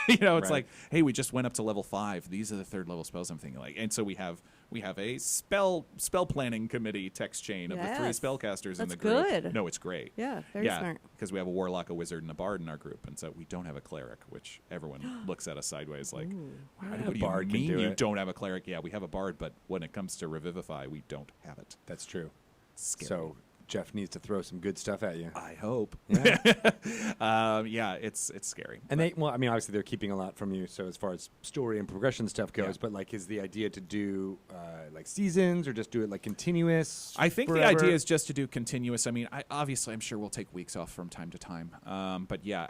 It's like, hey, we just went up to level 5. These are the 3rd level spells I'm thinking like, and so we have a spell planning committee text chain of the 3 spellcasters in the group. That's good. No, it's great. Yeah, very smart. Because we have a warlock, a wizard, and a bard in our group, and so we don't have a cleric, which everyone looks at us sideways like, what do you mean you don't have a cleric? Yeah, we have a bard, but when it comes to revivify, we don't have it. That's true. Scary. So Jeff needs to throw some good stuff at you. I hope. Yeah. It's scary. And obviously they're keeping a lot from you. So as far as story and progression stuff goes, but like, is the idea to do like seasons or just do it like continuous? I think forever? the idea is just to do continuous. I mean, I'm sure we'll take weeks off from time to time. But yeah,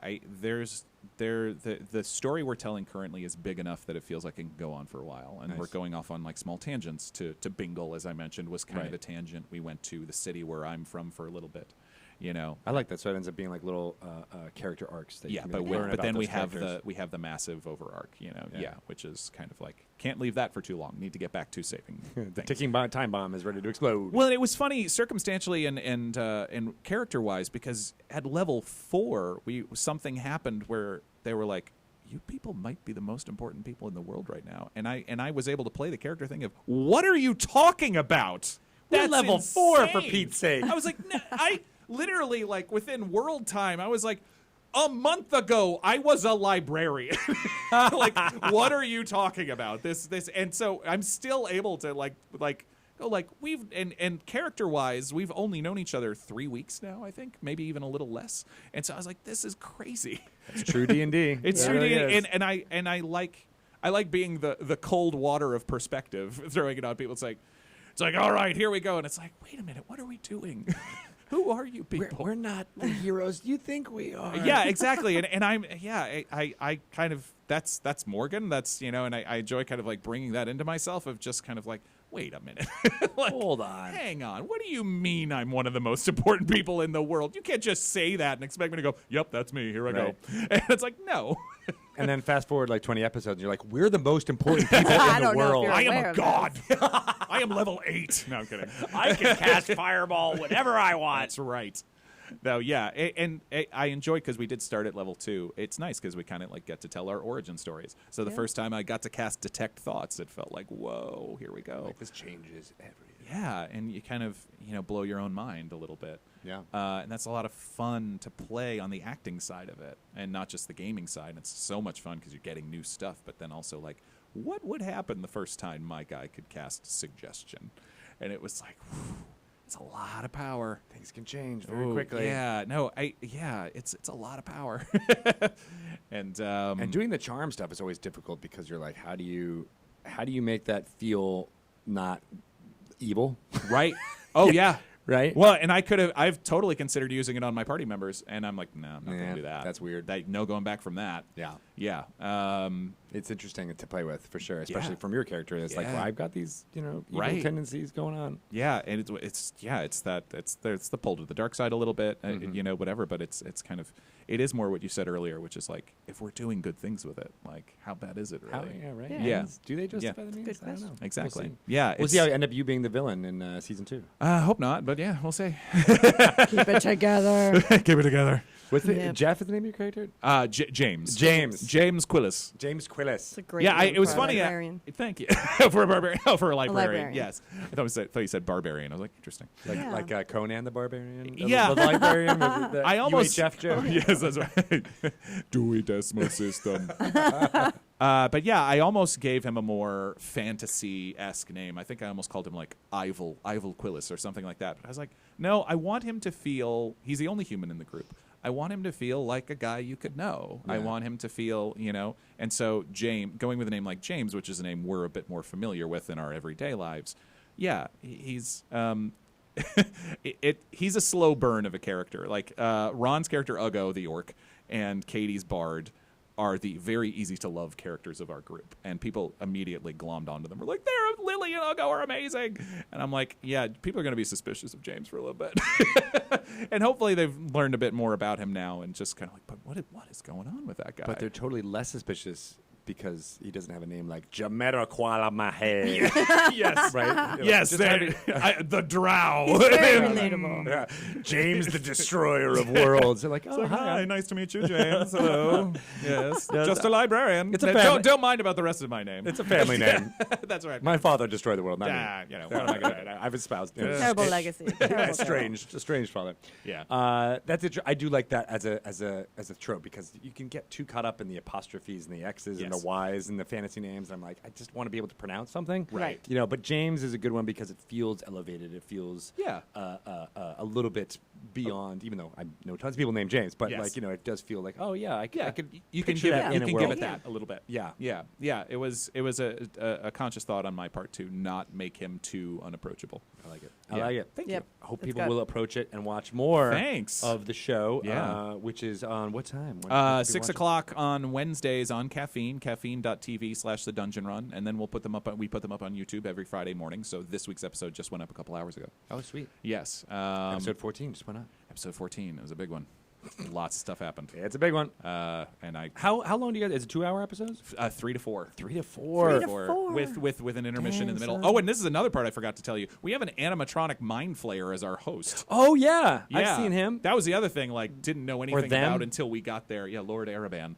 the story we're telling currently is big enough that it feels like it can go on for a while, and we're going off on like small tangents. To Bingle, as I mentioned, was kind of a tangent. We went to the city where I'm from for a little bit. I like that. So it ends up being like little character arcs. That But then we have the massive over arc. Which is kind of like, can't leave that for too long. Need to get back to saving. The ticking time bomb is ready to explode. Well, it was funny circumstantially and character wise, because at level 4 something happened where they were like, you people might be the most important people in the world right now, and I was able to play the character thing of, what are you talking about? That's level insane. 4 for Pete's sake. I was like, I literally, like, within world time, I was like, a month ago, I was a librarian. Like, what are you talking about? This, and so I'm still able to go like and character wise, we've only known each other 3 weeks now, I think, maybe even a little less. And so I was like, this is crazy. It's true D&D. It's true D&D, and I like being the cold water of perspective, throwing it on people. It's like, all right, here we go. And it's like, wait a minute, what are we doing? Who are you people? We're not the heroes you think we are. Yeah, exactly. And I kind of, that's Morgan. That's, and I enjoy kind of like bringing that into myself of just kind of like, wait a minute. Like, hold on. Hang on. What do you mean I'm one of the most important people in the world? You can't just say that and expect me to go, yep, that's me. Here I go. And it's like, no. And then fast forward like 20 episodes, and you're like, we're the most important people in the world. I am a god. I am level 8. No, I'm kidding. I can cast fireball whenever I want. That's right. No, yeah, and I enjoy, because we did start at level 2. It's nice because we kind of like get to tell our origin stories. So the first time I got to cast Detect Thoughts, it felt like, whoa, here we go. Like, this changes everything. Yeah, and you kind of blow your own mind a little bit. Yeah, and that's a lot of fun to play on the acting side of it, and not just the gaming side. And it's so much fun because you're getting new stuff, but then also like, what would happen the first time my guy could cast Suggestion? And it was like, whew, it's a lot of power. Things can change very quickly. Yeah, it's a lot of power. And doing the charm stuff is always difficult, because you're like, how do you make that feel not evil? Right. Oh yeah. Right. Well, and I've totally considered using it on my party members, and I'm like, no, I'm not going to do that. That's weird. No going back from that. Yeah. Yeah. It's interesting to play with, for sure, especially from your character. It's like, well, I've got these, evil tendencies going on. Yeah, and it's the pull to the dark side a little bit, whatever. But it's kind of, it is more what you said earlier, which is like, if we're doing good things with it, like, how bad is it really? Yeah. Do they justify the means? Good question. I don't know. Exactly. We'll Yeah. We'll see how you end up you being the villain in season 2. Hope not, but yeah, we'll see. Keep it together. Keep it together. What's it? Jeff is the name of your character? James. James Quillis. James Quillis. It's a great name it was for a funny. librarian. Thank you. For a barbarian. Oh, for a librarian. Yes. I thought you said barbarian. I was like, interesting. Like Conan the Barbarian? Yeah. The librarian? I almost. Jeff joke? Yes, that's right. Dewey Decimal System. But yeah, I almost gave him a more fantasy-esque name. I think I almost called him like Ivel Quillis or something like that. But I was like, no, I want him to feel, he's the only human in the group. I want him to feel like a guy you could know. I Yeah. want him to feel, and so James, going with a name like James, which is a name we're a bit more familiar with in our everyday lives. Yeah, he's he's a slow burn of a character. Like Ron's character Uggo the orc and Katie's bard are the very easy to love characters of our group, and people immediately glommed onto them. We're like, Lily and Uggo are amazing, and I'm like, yeah, people are going to be suspicious of James for a little bit, and hopefully they've learned a bit more about him now, and just kind of like, but what is going on with that guy? But they're totally less suspicious because he doesn't have a name like Jamiroquai Mahe. Yes, right? Yes, the Drow. He's very relatable. Yeah. James the Destroyer of Worlds. They're like, oh, It's like, hi. hi, nice to meet you, James. Hello. Yes, No, just a librarian. it's a family- Don't mind about the rest of my name. It's a family name. That's right. My father destroyed the world, not me. What am I going to I've espoused. Terrible legacy. Terrible, A strange father. Yeah. That's it. I do like that as a trope because you can get too caught up in the apostrophes and the X's and the Y's and the fantasy names. I'm like, I just want to be able to pronounce something. Right. But James is a good one because it feels elevated. It feels a little bit beyond. Even though I know tons of people named James, but it does feel like, oh yeah, I could. You can picture give that it. in You a can world. give it that a little bit. Yeah. Yeah. It was a conscious thought on my part to not make him too unapproachable. I like it. Yeah. I like it. Thank Yep. you. I hope That's people good. will approach it and watch more. Thanks. Of the show. Yeah. Which is on what time? When can people 6 watch it? o'clock on Wednesdays on Caffeine, caffeine.tv/The Dungeon Run, and then we put them up on YouTube every Friday morning. So this week's episode just went up a couple hours ago. Oh, sweet. Yes. Episode 14 just went up. Episode 14. It was a big one. Lots of stuff happened. Yeah, it's a big one. And I How long do you guys? Is it 2-hour episodes? 3 to 4. 3 to 4. 3 to 4. With an intermission in the middle. Dang, Oh, son. and this is another part I forgot to tell you. We have an animatronic mind flayer as our host. Oh yeah, Yeah. I've seen him. That was the other thing. Like, didn't know anything them. about until we got there. Yeah, Lord Araban.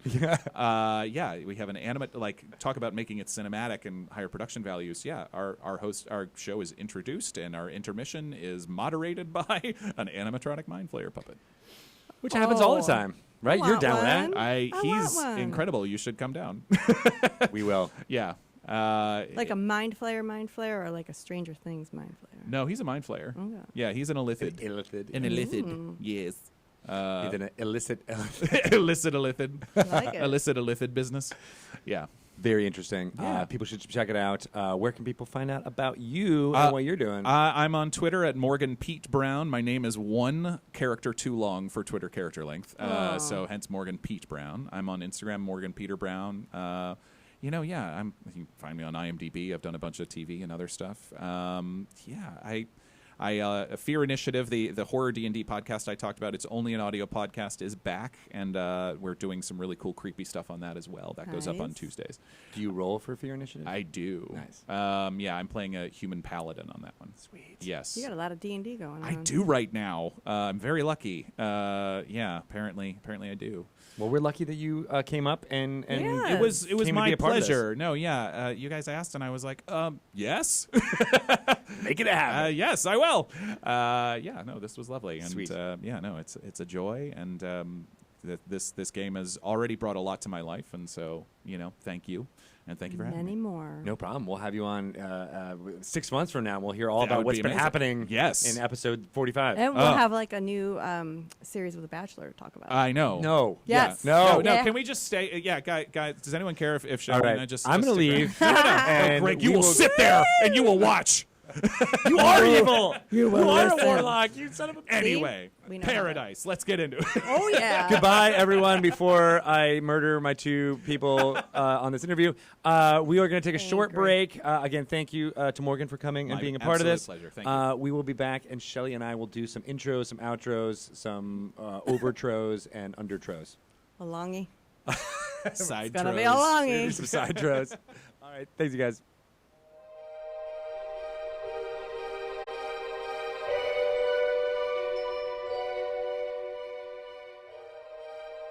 Yeah, we have an animate. Like, talk about making it cinematic and higher production values. Yeah, our show is introduced, and our intermission is moderated by an animatronic mind flayer puppet. Which happens all the Oh. time, right? I You're want down one. with I He's want one. incredible. You should come down. that? We will. Yeah. Like a mind flayer, or like a Stranger Things mind flayer. No, he's a mind flayer. Okay. Yeah, he's an illithid. Illithid. An illithid. Mm. Yes. He's an illicit. illicit illithid. I like it. Illicit illithid business. Yeah. Very interesting. Yeah. People should check it out. Where can people find out about you and what you're doing? I'm on Twitter at Morgan Pete Brown. My name is one character too long for Twitter character length, so hence Morgan Pete Brown. I'm on Instagram, Morgan Peter Brown. You can find me on IMDb. I've done a bunch of TV and other stuff. Fear Initiative, the horror D&D podcast I talked about, it's only an audio podcast, is back, and we're doing some really cool creepy stuff on that as well. That goes up on Nice. Tuesdays. Do you roll for Fear Initiative? I do. Nice. I'm playing a human paladin on that one. Sweet. Yes. You got a lot of D&D going on. I do right now. I'm very lucky. Apparently I do. Well, we're lucky that you came up and Yeah. It was came to my be a part of this. pleasure. No, yeah. You guys asked, and I was like, yes. Make it happen. Yes, I will. This was lovely. And Sweet. it's a joy, and this game has already brought a lot to my life, and so thank you, and thank you for having Many me. more. No problem. We'll have you on 6 months from now. We'll hear all That about would what's be been amazing. happening Yes. in episode 45. And we'll have like a new series with The Bachelor to talk about. I know. No. Yes. No. No. Yeah. Can we just stay? Guys. Does anyone care if Cheryl All and I right. just? I'm going to stick leave. around? and Greg, you we will sit there and you will watch. You are evil. You will are listen. a warlock. You son of a. Anyway, We know paradise. Let's get into it. Oh yeah. Goodbye, everyone. Before I murder my two people on this interview, we are going to take a short Greg. break. Again, thank you to Morgan for coming and My being a part of absolute this. pleasure. Thank you. We will be back, and Shelly and I will do some intros, some outros, some overtros, and undertros. A longy. Side Gonna be throws. a longy. Some side tros. All right. Thanks, you guys.